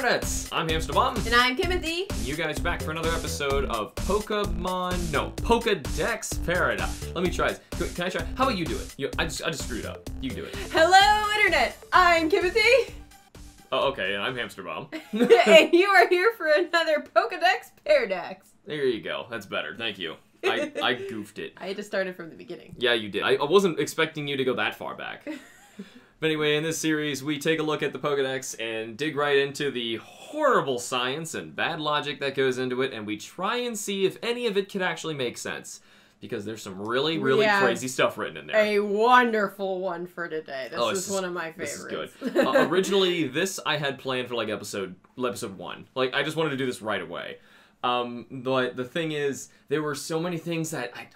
Internets! I'm HamsterBomb. And I'm Timothy. And you guys back for another episode of Pokedex Paradise. Let me try this. Can I try? How about you do it? I just screwed up. You can do it. Hello, Internet! I'm Timothy. Oh, okay, and I'm HamsterBomb. And you are here for another Pokedex Paradise. There you go. That's better. Thank you. I goofed it. I had to start it from the beginning. Yeah, you did. I wasn't expecting you to go that far back. But anyway, in this series, we take a look at the Pokedex and dig right into the horrible science and bad logic that goes into it, and we try and see if any of it could actually make sense. Because there's some really crazy stuff written in there. A wonderful one for today. This is one of my favorites. This is good. Originally, this I had planned for like episode 1. Like, I just wanted to do this right away. But the thing is, there were so many things that I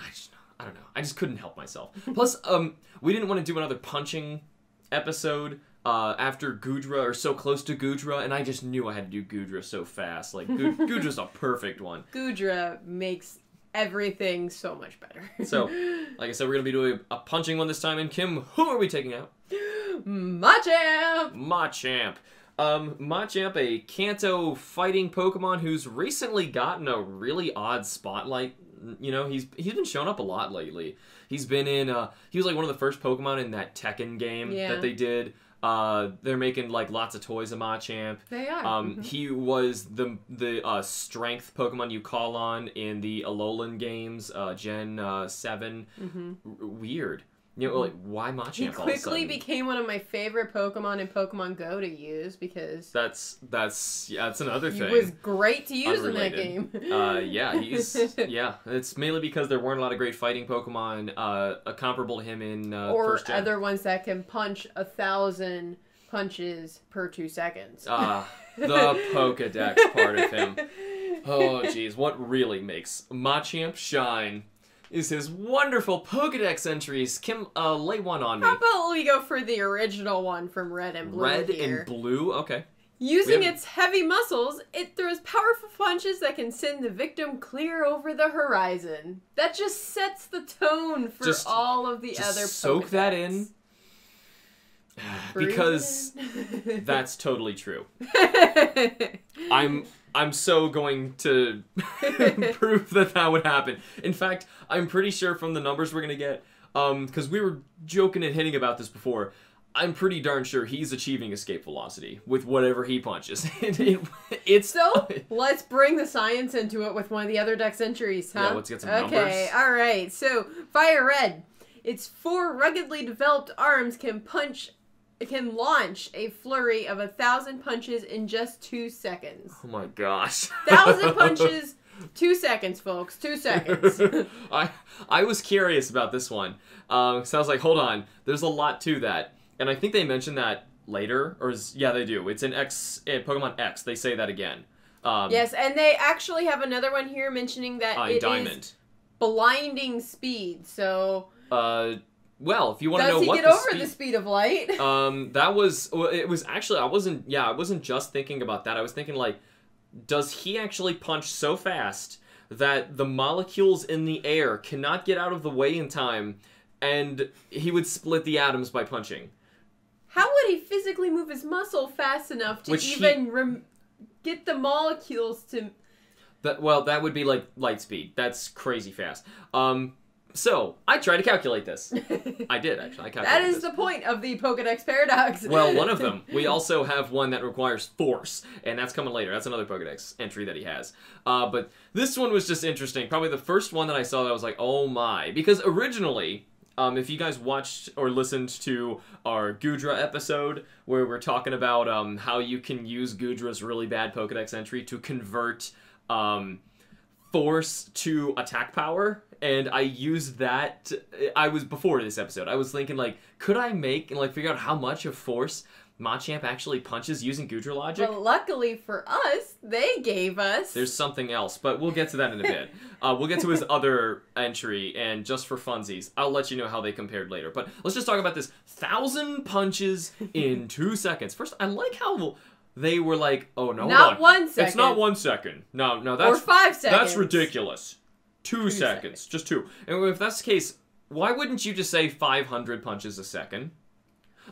don't know. I just couldn't help myself. Plus, we didn't want to do another punching episode after Goodra, or so close to Goodra, and I just knew I had to do Goodra so fast. Like, Goodra's a perfect one. Goodra makes everything so much better. So, like I said, we're going to be doing a punching one this time, and Kim, who are we taking out? Machamp! Machamp. Machamp, a Kanto fighting Pokemon who's recently gotten a really odd spotlight. You know, he's been showing up a lot lately. He's been in, he was like one of the first Pokemon in that Tekken game that they did. They're making like lots of toys of Machamp. They are. He was the strength Pokemon you call on in the Alolan games, Gen 7. Weird. You know, like, why Machamp He all of a quickly sudden? became one of my favorite Pokemon in Pokemon Go to use because... That's another thing. He was great to use in that game. Yeah, it's mainly because there weren't a lot of great fighting Pokemon comparable to him in or first gen. other ones that can punch 1,000 punches per 2 seconds. The Pokedex part of him. Oh, jeez. What really makes Machamp shine is his wonderful Pokedex entries. Kim, lay one on me. How about we go for the original one from Red and Blue and Blue? Okay. Using its heavy muscles, it throws powerful punches that can send the victim clear over the horizon. That just sets the tone for all of the other Pokedex. Soak that in. Because that's totally true. I'm so going to prove that would happen. In fact, I'm pretty sure from the numbers we're going to get, because we were joking and hitting about this before, I'm pretty darn sure he's achieving escape velocity with whatever he punches. So, let's bring the science into it with one of the other dex entries, huh? Yeah, let's get some numbers. Okay, alright. So, Fire Red. Its 4 ruggedly developed arms can launch a flurry of 1,000 punches in just 2 seconds. Oh my gosh. 1,000 punches, 2 seconds, folks. 2 seconds. I was curious about this one. So I was like, hold on. There's a lot to that. And I think they mentioned that later. Yeah, they do. It's in Pokemon X. They say that again. Yes, and they actually have another one here mentioning that it is blinding speed. So... well, if you want to know what does he get over the speed of light? It was actually, I wasn't just thinking about that. I was thinking, like, does he actually punch so fast that the molecules in the air cannot get out of the way in time, and he would split the atoms by punching? How would he physically move his muscle fast enough to get the molecules to... That would be like light speed. That's crazy fast. So, I tried to calculate this. I did, actually. I calculated That is the point of the Pokedex Paradox. Well, one of them. We also have one that requires force, and that's coming later. That's another Pokedex entry that he has. But this one was just interesting. Probably the first one that I saw that I was like, oh my. Because originally, if you guys watched or listened to our Goodra episode, where we're talking about how you can use Goodra's really bad Pokedex entry to convert force to attack power, and I used that. Before this episode, I was thinking, like, could I make and like figure out how much of force Machamp actually punches using Goodra logic? But luckily for us, they gave us... There's something else, but we'll get to that in a bit. We'll get to his other entry, and just for funsies, I'll let you know how they compared later. But let's just talk about this 1,000 punches in 2 seconds. First, I like how they were like, oh, no, not 1 second. It's not 1 second. No, that's... Or 5 seconds. That's ridiculous. 2 seconds. Just 2. And if that's the case, why wouldn't you just say 500 punches a second?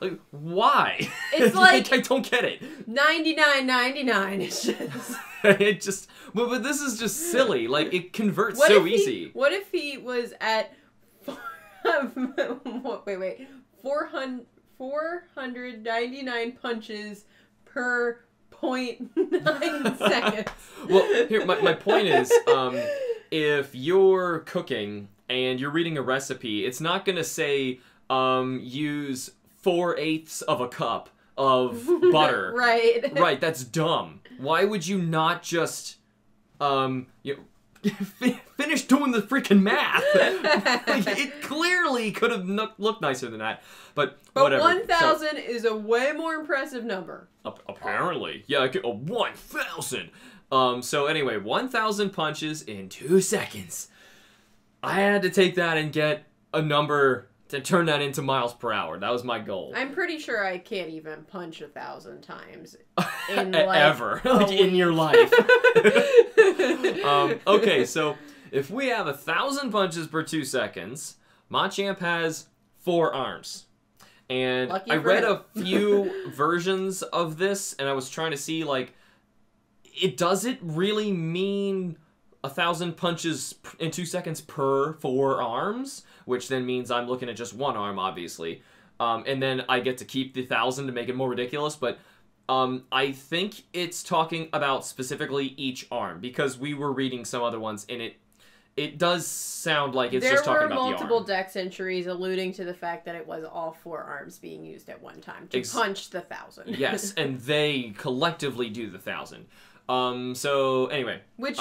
Like, why? It's like I don't get it. 99.99. It's just. It just. But this is just silly. Like, it converts so easy. What if he was at. Wait. 499 punches per 0.9 seconds. Well, here, my point is, if you're cooking and you're reading a recipe, it's not going to say, use 4/8 of a cup of butter. Right. Right, that's dumb. Why would you not just, finish doing the freaking math? Like, it clearly could have looked nicer than that, but whatever. 1,000 is a way more impressive number. Apparently. Yeah, 1,000. So anyway, 1,000 punches in 2 seconds. I had to take that and get a number to turn that into miles per hour. That was my goal. I'm pretty sure I can't even punch 1,000 times in ever, like in your life. Okay, so if we have 1,000 punches per 2 seconds, Machamp has 4 arms. And I read a few versions of this, and I was trying to see, like, does it really mean 1,000 punches in 2 seconds per 4 arms? Which then means I'm looking at just 1 arm, obviously. And then I get to keep the 1,000 to make it more ridiculous, but I think it's talking about specifically each arm, because we were reading some other ones, and it does sound like it's just talking about the arm. There were multiple Dex entries alluding to the fact that it was all 4 arms being used at one time to punch the 1,000. Yes, and they collectively do the 1,000. So anyway, which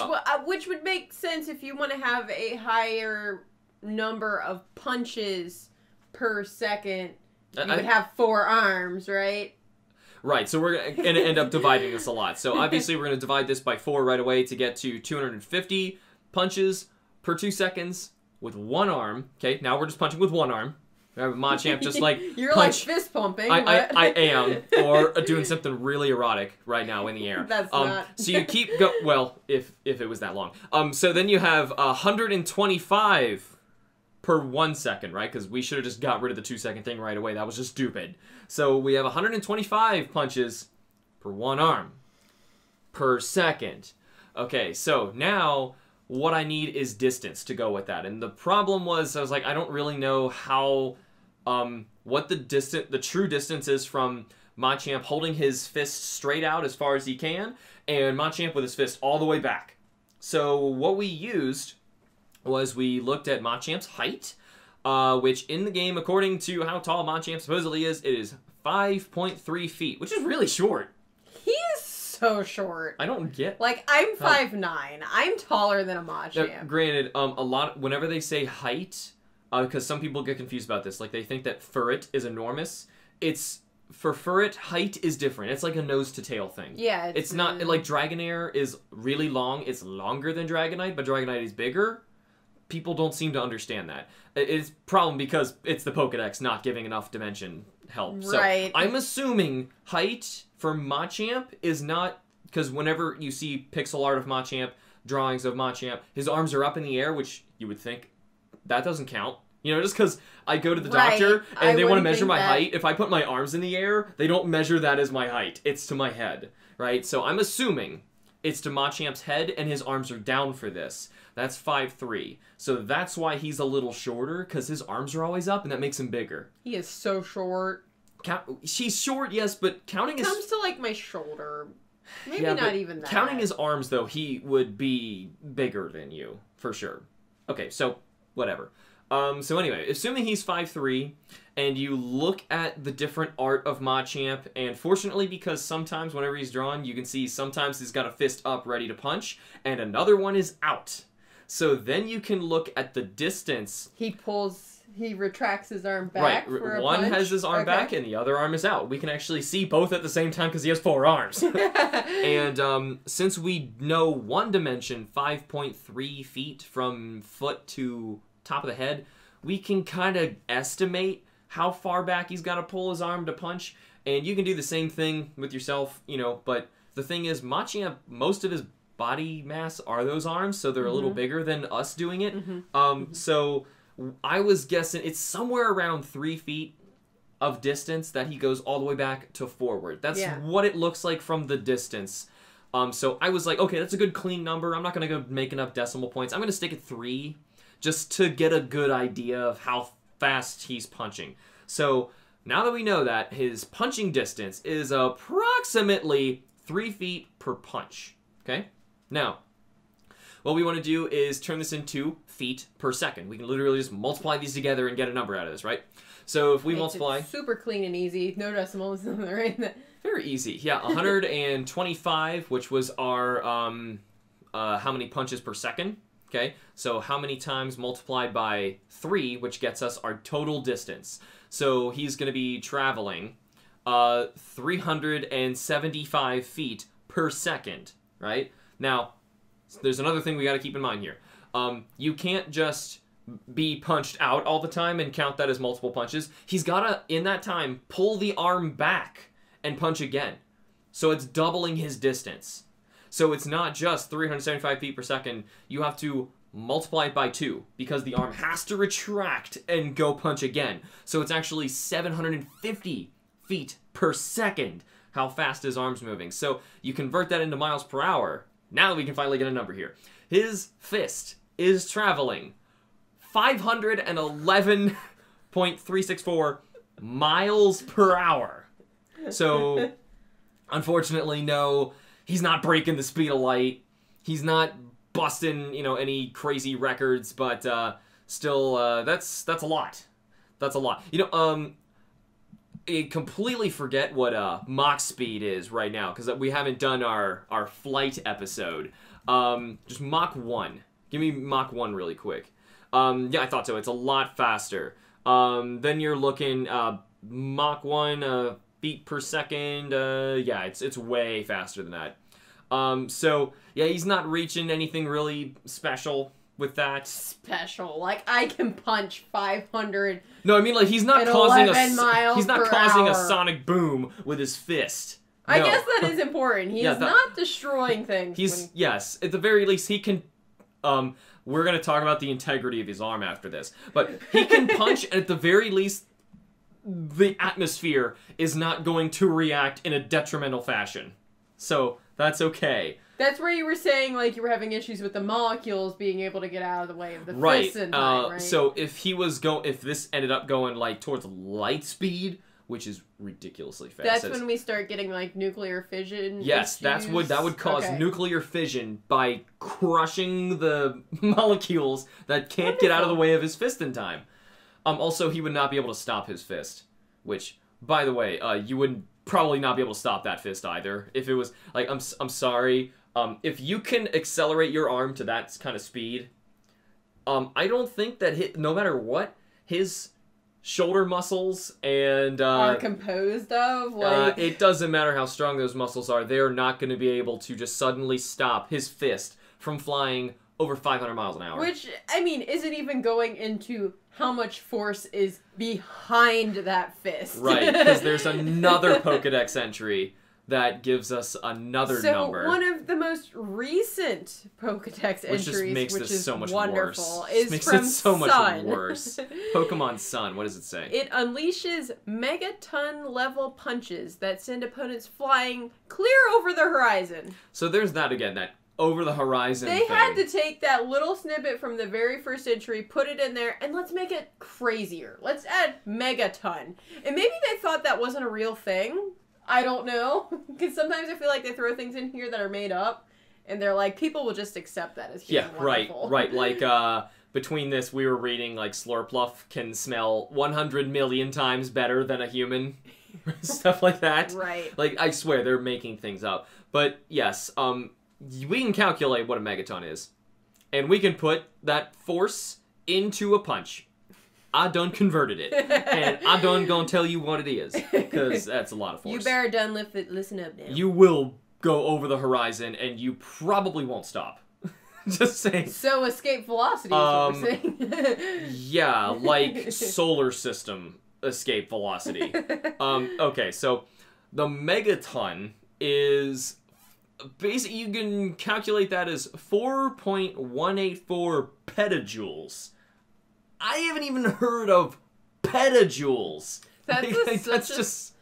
would make sense if you want to have a higher number of punches per second. You would have 4 arms, right? Right, so we're going to end up dividing this a lot. So obviously we're going to divide this by 4 right away to get to 250 punches per 2 seconds with 1 arm. Okay, now we're just punching with 1 arm. Machamp just like You're punch. like fist pumping. I am, or doing something really erotic right now in the air. That's not. So you keep well, if it was that long. So then you have 125 per 1 second, right? Because we should have just got rid of the 2 second thing right away. That was just stupid. So we have 125 punches per 1 arm per second. Okay, so now what I need is distance to go with that. And the problem was, I was like, I don't really know how, what the true distance is from Machamp holding his fist straight out as far as he can, and Machamp with his fist all the way back. So what we used was we looked at Machamp's height, which in the game, according to how tall Machamp supposedly is, it is 5.3 feet, which is really short. He is so short. I don't get... Like, I'm 5'9". I'm taller than a Machamp. Now, granted, whenever they say height, because some people get confused about this, like they think that Furret is enormous. For Furret, height is different. It's like a nose to tail thing. Yeah. It's not, like Dragonair is really long. It's longer than Dragonite, but Dragonite is bigger. People don't seem to understand that. It's a problem because it's the Pokedex not giving enough dimension help. Right. So I'm assuming height for Machamp is not, because whenever you see pixel art of Machamp, drawings of Machamp, his arms are up in the air, which you would think that doesn't count. You know, just because I go to the doctor and they want to measure my height, if I put my arms in the air, they don't measure that as my height. It's to my head, right? So I'm assuming it's to Machamp's head and his arms are down for this. That's 5'3". So that's why he's a little shorter, because his arms are always up, and that makes him bigger. He is so short. She's short, yes, but counting his... comes to, like, my shoulder. Maybe not even that. Counting his arms, though, he would be bigger than you, for sure. Okay, so, whatever. So anyway, assuming he's 5'3", and you look at the different art of Machamp, and fortunately, because sometimes whenever he's drawn, you can see sometimes he's got a fist up ready to punch, and another one is out. So then you can look at the distance. He retracts his arm back for a one punch. has his arm back and the other arm is out. We can actually see both at the same time because he has 4 arms. And since we know one dimension, 5.3 feet from foot to top of the head, we can kind of estimate how far back he's got to pull his arm to punch. And you can do the same thing with yourself, you know, but the thing is, Machamp, most of his body mass are those arms, so they're a little bigger than us doing it. So I was guessing it's somewhere around 3 feet of distance that he goes all the way back to forward. That's Yeah. what it looks like from the distance. So I was like, okay, that's a good clean number. I'm not going to go making up decimal points. I'm going to stick at 3 just to get a good idea of how fast he's punching. So now that we know that, his punching distance is approximately 3 feet per punch. Okay? Now, what we want to do is turn this into feet per second. We can literally just multiply these together and get a number out of this, right? So if we multiply... super clean and easy. No decimals, right? Very easy. Yeah, 125, which was our how many punches per second. Okay, so how many times multiplied by 3, which gets us our total distance. So he's going to be traveling 375 feet per second, right? Now, there's another thing we got to keep in mind here. You can't just be punched out all the time and count that as multiple punches. He's got to, in that time, pull the arm back and punch again. So it's doubling his distance. So it's not just 375 feet per second. You have to multiply it by 2 because the arm has to retract and go punch again. So it's actually 750 feet per second how fast his arm's moving. So you convert that into miles per hour. Now we can finally get a number here. His fist is traveling 511.364 miles per hour. So, unfortunately, no, he's not breaking the speed of light. He's not busting, any crazy records, but still, that's a lot. That's a lot. I completely forget what Mach speed is right now, because we haven't done our flight episode. Just Mach 1. Give me Mach 1 really quick. Yeah, I thought so. It's a lot faster. Then you're looking Mach 1 feet per second. Yeah, it's way faster than that. So, yeah, he's not reaching anything really special with that. Special. Like, I can punch 500. No, I mean, like, he's not causing a hour. sonic boom with his fist. No. I guess that is important. He's not destroying things. Yes, at the very least, he can... we're going to talk about the integrity of his arm after this. But he can punch, and at the very least, the atmosphere is not going to react in a detrimental fashion. So, that's okay. That's where you were saying, like, you were having issues with the molecules being able to get out of the way of the fist in time, right? So, if this ended up going, like, towards light speed, which is ridiculously fast. That's when we start getting, like, nuclear fission Yes, issues. that would cause nuclear fission by crushing the molecules that can't get out of the way of his fist in time. Also, he would not be able to stop his fist, which, by the way, you would probably not be able to stop that fist either. If it was, like, I'm sorry, if you can accelerate your arm to that kind of speed, I don't think that no matter what, his shoulder muscles and are composed of, like... it doesn't matter how strong those muscles are, they're not going to be able to just suddenly stop his fist from flying over 500 miles an hour. Which, I mean, isn't even going into how much force is behind that fist. Right, because there's another Pokedex entry that gives us another number. So, one of the most recent Pokedex entries, just makes which this is so much wonderful, worse. is makes from it so Sun. much worse. Pokemon Sun, what does it say? It unleashes megaton-level punches that send opponents flying clear over the horizon. So there's that again, that over-the-horizon They thing. had to take that little snippet from the very first entry, put it in there, and let's make it crazier. Let's add megaton. And maybe they thought that wasn't a real thing. I don't know. Because sometimes I feel like they throw things in here that are made up, and they're like, people will just accept that as being wonderful. Right. Like, between this, we were reading, like, Slurpluff can smell 100 million times better than a human. Stuff like that. Right. Like, I swear, they're making things up. But, yes, we can calculate what a megaton is. And we can put that force into a punch. I done converted it. And I done gonna tell you what it is. Because that's a lot of force. You better done listen up now. You will go over the horizon and you probably won't stop. Just saying. So escape velocity is what we're saying. Yeah, like solar system escape velocity. Okay, so the megaton is... Basically, you can calculate that as 4.184 petajoules. I haven't even heard of petajoules. That's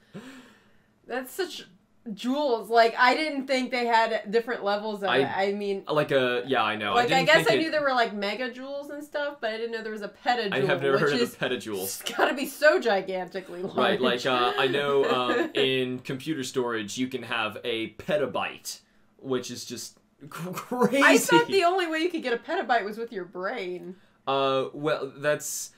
such jewels. Like, I didn't think they had different levels of it. I mean... I know. Like, I guess I knew there were, like, mega jewels and stuff, but I didn't know there was a petajewel. I have never heard of the petajewels. It's gotta be so gigantically large. Right, like, I know in computer storage you can have a petabyte, which is just crazy. I thought the only way you could get a petabyte was with your brain. Well, that's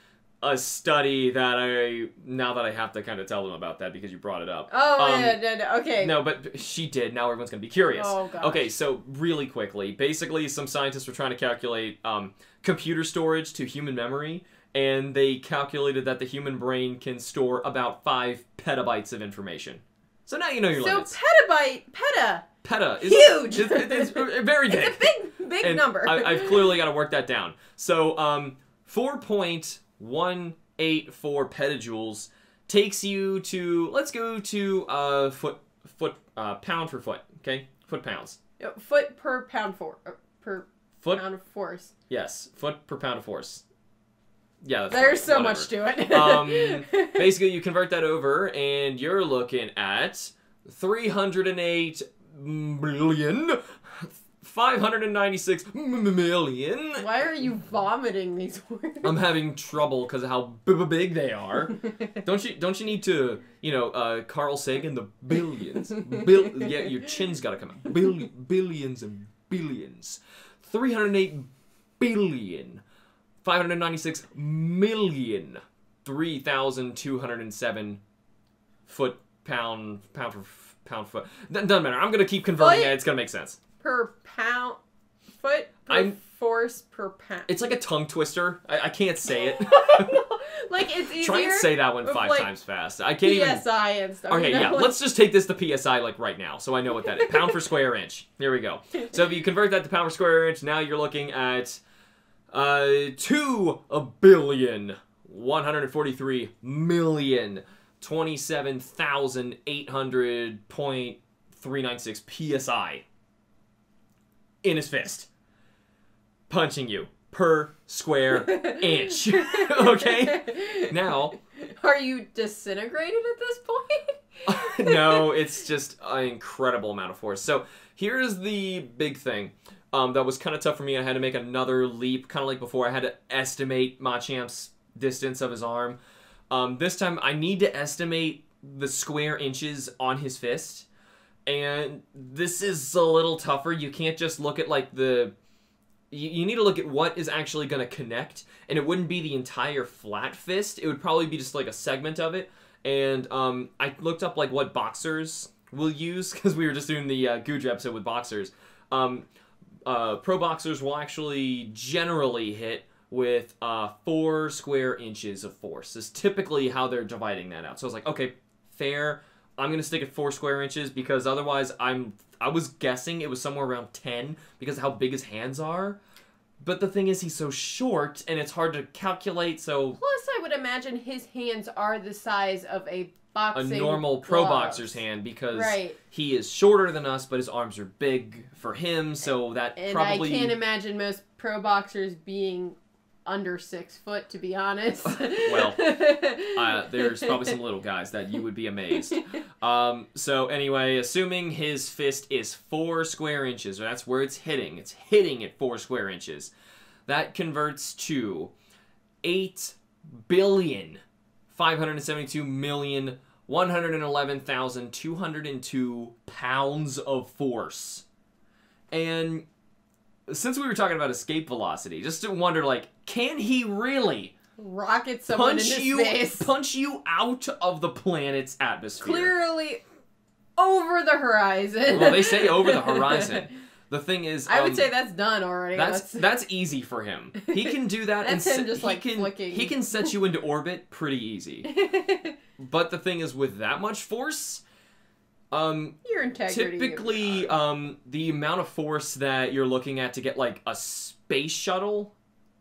a study that now that I have to kind of tell them about that because you brought it up. Oh, no, okay. No, but she did. Now everyone's going to be curious. Oh, gosh. Okay, so really quickly. Basically, some scientists were trying to calculate computer storage to human memory, and they calculated that the human brain can store about 5 petabytes of information. So now you know your limits. So peta is huge! It's very big. It's a big number. I've clearly got to work that down. So, 4.184 petajoules takes you to, let's go to pound for foot, okay? Foot pounds. Foot per pound pound of force. Yes, foot per pound of force. Yeah, there's so much to it. Basically, you convert that over, and you're looking at 308 billion. 596 million. Why are you vomiting these words? I'm having trouble because of how big they are. Don't you need to, Carl Sagan, the billions. Yeah, your chin's got to come out. Billions and billions. 308 billion. 596 million. 3,207 pound foot. Doesn't matter. I'm going to keep converting it. It's going to make sense. Per pound, foot per force per pound. It's like a tongue twister. I can't say it. Like, it's easier. Try and say that one 5 times fast. I can't even. PSI and stuff. Okay, yeah. Let's just take this to PSI like right now, so I know what that is. Pound for square inch. Here we go. So if you convert that to pound per square inch, now you're looking at 2 billion 143 million 27,800.396 psi. In his fist. Punching you per square inch. Okay? Now... Are you disintegrated at this point? No, it's just an incredible amount of force. So, here's the big thing. That was kind of tough for me. I had to make another leap, kind of like before. I had to estimate Machamp's distance of his arm. This time, I need to estimate the square inches on his fist. And this is a little tougher. You can't just look at, like, you need to look at what is actually going to connect. And it wouldn't be the entire flat fist. It would probably be just, like, a segment of it. And I looked up, like, what boxers will use. Because we were just doing the Guja episode with boxers. Pro boxers will actually generally hit with 4 square inches of force. Is typically how they're dividing that out. So I was like, okay, fair. I'm going to stick at 4 square inches because otherwise I was guessing it was somewhere around 10 because of how big his hands are. But the thing is he's so short and it's hard to calculate, so... Plus I would imagine his hands are the size of a boxing normal pro boxer's hand because he is shorter than us, but his arms are big for him, so that probably... And I can't imagine most pro boxers being... under 6 foot, to be honest. Well, there's probably some little guys that you would be amazed. So anyway, assuming his fist is 4 square inches, or that's where it's hitting at 4 square inches, that converts to 8,572,111,202 pounds of force. And since we were talking about escape velocity, just to wonder, like, can he really rocket someone into space? Punch you out of the planet's atmosphere? Clearly over the horizon. Well, they say over the horizon. The thing is... I would say that's done already. That's easy for him. He can do that. That's him just, like, flicking. He can set you into orbit pretty easy. But the thing is, with that much force... your integrity. Typically, the amount of force that you're looking at to get, like, a space shuttle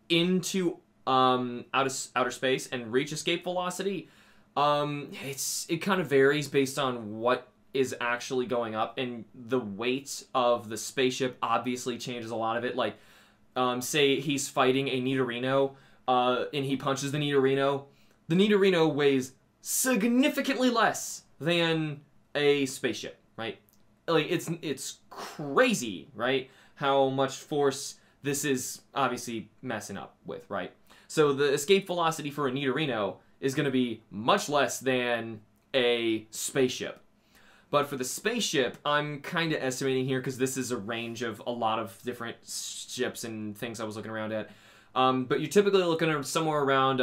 into outer space and reach escape velocity, it kind of varies based on what is actually going up, and the weight of the spaceship obviously changes a lot of it. Like, say he's fighting a Nidorino, and he punches the Nidorino. The Nidorino weighs significantly less than a spaceship, right? Like, it's crazy, right? How much force this is obviously messing up with, right? So the escape velocity for a Nidorino is going to be much less than a spaceship. But for the spaceship, I'm kind of estimating here, because this is a range of a lot of different ships and things I was looking around at. But you're typically looking at somewhere around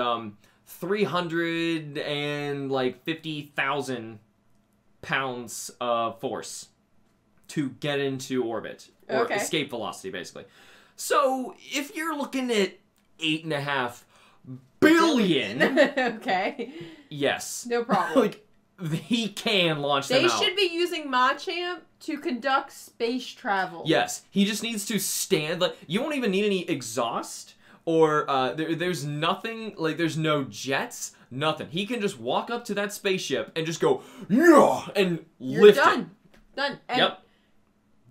350,000 pounds of force to get into orbit. Or escape velocity, basically. So, if you're looking at 8.5 billion... Okay. Yes. No problem. Like, he can launch them out. They should be using Machamp to conduct space travel. Yes. He just needs to stand... Like, you won't even need any exhaust, or there's nothing... Like, there's no jets, nothing. He can just walk up to that spaceship and just go, yeah, and lift it. Done. Done. And yep.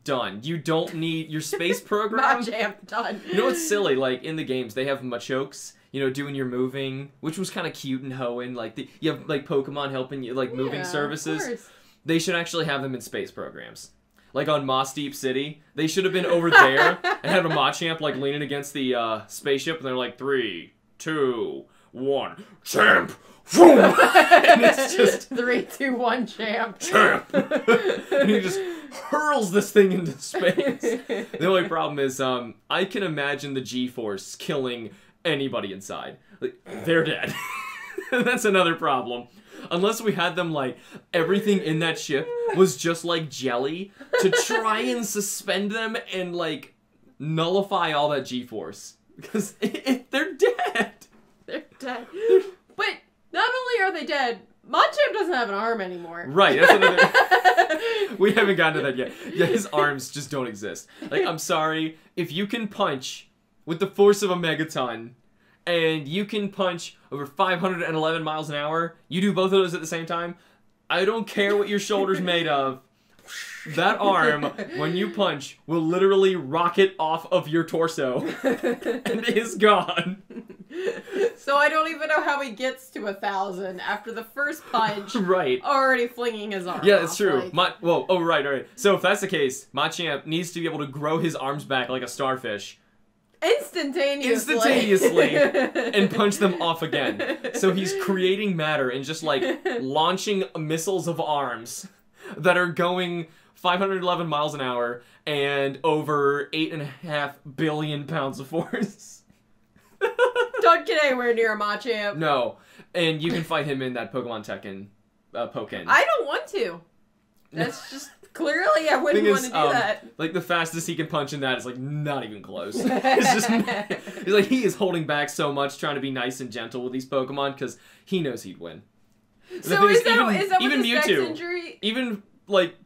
Done. You don't need your space program. Machamp, done. You know what's silly? Like, in the games, they have Machokes, you know, doing your moving, which was kind of cute and hoeing. Like, you have, like, Pokemon helping you, like, moving services. Of course. They should actually have them in space programs. Like, on Moss Deep City, they should have been over there and had a Machamp, like, leaning against the spaceship, and they're like, 3, 2, 1, Champ! Boom! And it's just 3, 2, 1, Champ. Champ! And he just hurls this thing into space. The only problem is, I can imagine the G-force killing anybody inside. Like, they're dead. That's another problem. Unless we had them, like, everything in that ship was just like jelly to try and suspend them and, like, nullify all that G-force. Because they're dead. They're dead. But not only are they dead, Machamp doesn't have an arm anymore. Right, that's another... We haven't gotten to that yet. Yeah, his arms just don't exist. Like, I'm sorry, if you can punch with the force of a megaton, and you can punch over 511 miles an hour, you do both of those at the same time, I don't care what your shoulder's made of. That arm, when you punch, will literally rocket off of your torso and is gone. So I don't even know how he gets to 1,000 after the first punch. Right. Already flinging his arm. Yeah, it's true. Like... Right. So if that's the case, Machamp needs to be able to grow his arms back like a starfish. Instantaneously. And punch them off again. So he's creating matter and just, like, launching missiles of arms that are going 511 miles an hour and over 8.5 billion pounds of force. Don't get anywhere near a Machamp. No. And you can fight him in that Pokemon Tekken Pokken. I don't want to. That's just... Clearly, I wouldn't want to do that. Like, the fastest he can punch in that is, like, not even close. It's just... He's like, he is holding back so much trying to be nice and gentle with these Pokemon because he knows he'd win. So is that even what the Mewtwo, sex injury... Even, like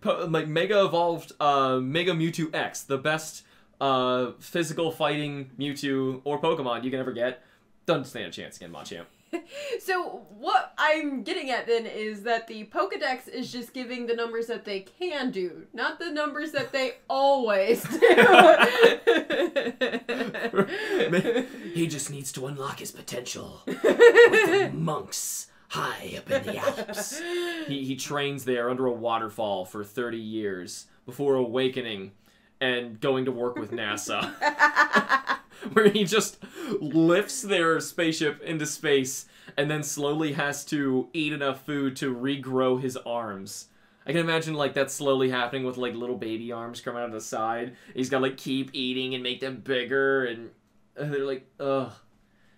Mega Evolved Mega Mewtwo X, the best physical fighting Mewtwo or Pokemon you can ever get, doesn't stand a chance against Machamp. So what I'm getting at then is that the Pokedex is just giving the numbers that they can do, not the numbers that they always do. He just needs to unlock his potential with the monks high up in the Alps. He trains there under a waterfall for 30 years before awakening and going to work with NASA. Where he just lifts their spaceship into space and then slowly has to eat enough food to regrow his arms. I can imagine, like, that slowly happening with, like, little baby arms coming out of the side. He's got to, like, keep eating and make them bigger, and they're like, ugh.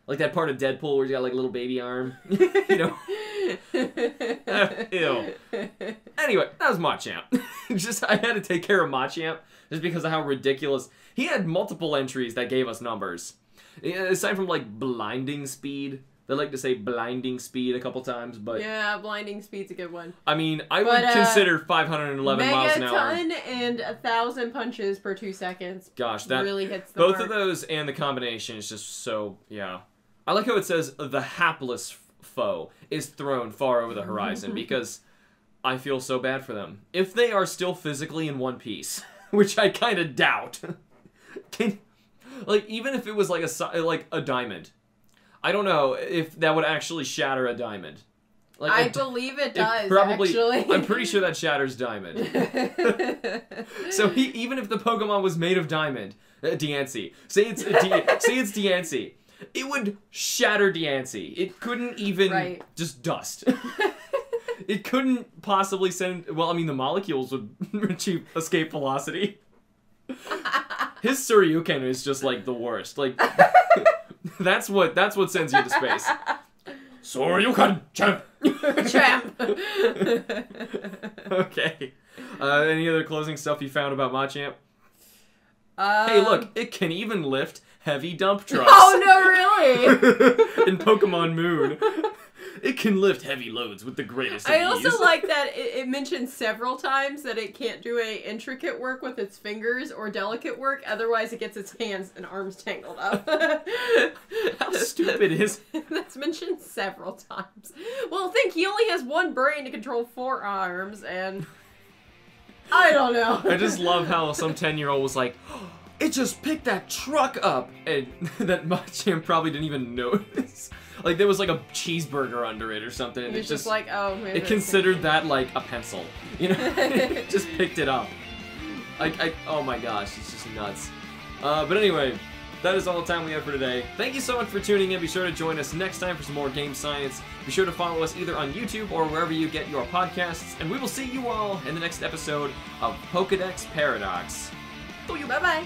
Like that part of Deadpool where he's got, like, a little baby arm. You know? Ew. Anyway, that was Machamp. I had to take care of Machamp just because of how ridiculous... He had multiple entries that gave us numbers. Aside from, like, blinding speed. They like to say blinding speed a couple times, but... Yeah, blinding speed's a good one. I mean, I would consider 511 miles an hour. Megaton and 1,000 punches per 2 seconds. Gosh, that really hits the both mark. of those and the combination is just so, yeah. I like how it says the hapless foe is thrown far over the horizon because I feel so bad for them. If they are still physically in one piece, which I kind of doubt... Like, even if it was like a diamond, I don't know if that would actually shatter a diamond. Like, I believe it does, probably, actually. I'm pretty sure that shatters diamond. So even if the Pokemon was made of diamond, Diancie, say it's Diancie, it would shatter Diancie. It couldn't even just dust. It couldn't possibly send... Well, I mean, the molecules would achieve escape velocity. His Suryuken is just, like, the worst. Like, that's what sends you to space. Suryuken, champ! Champ! Okay. Any other closing stuff you found about Machamp? Hey, look, it can even lift heavy dump trucks. Oh, no, really? In Pokemon Moon. It can lift heavy loads with the greatest of ease. I also like that it mentions several times that it can't do a intricate work with its fingers or delicate work, otherwise it gets its hands and arms tangled up. How stupid is That's mentioned several times. Well, think he only has one brain to control 4 arms, and... I don't know. I just love how some 10-year-old was like, oh, it just picked that truck up, and that Machamp probably didn't even notice. Like, there was, like, a cheeseburger under it or something. And it just like, oh, man. It considered that, like, a pencil. You know? It just picked it up. Oh my gosh, it's just nuts. But anyway, that is all the time we have for today. Thank you so much for tuning in. Be sure to join us next time for some more game science. Be sure to follow us either on YouTube or wherever you get your podcasts. And we will see you all in the next episode of Pokedex Paradox. Bye-bye.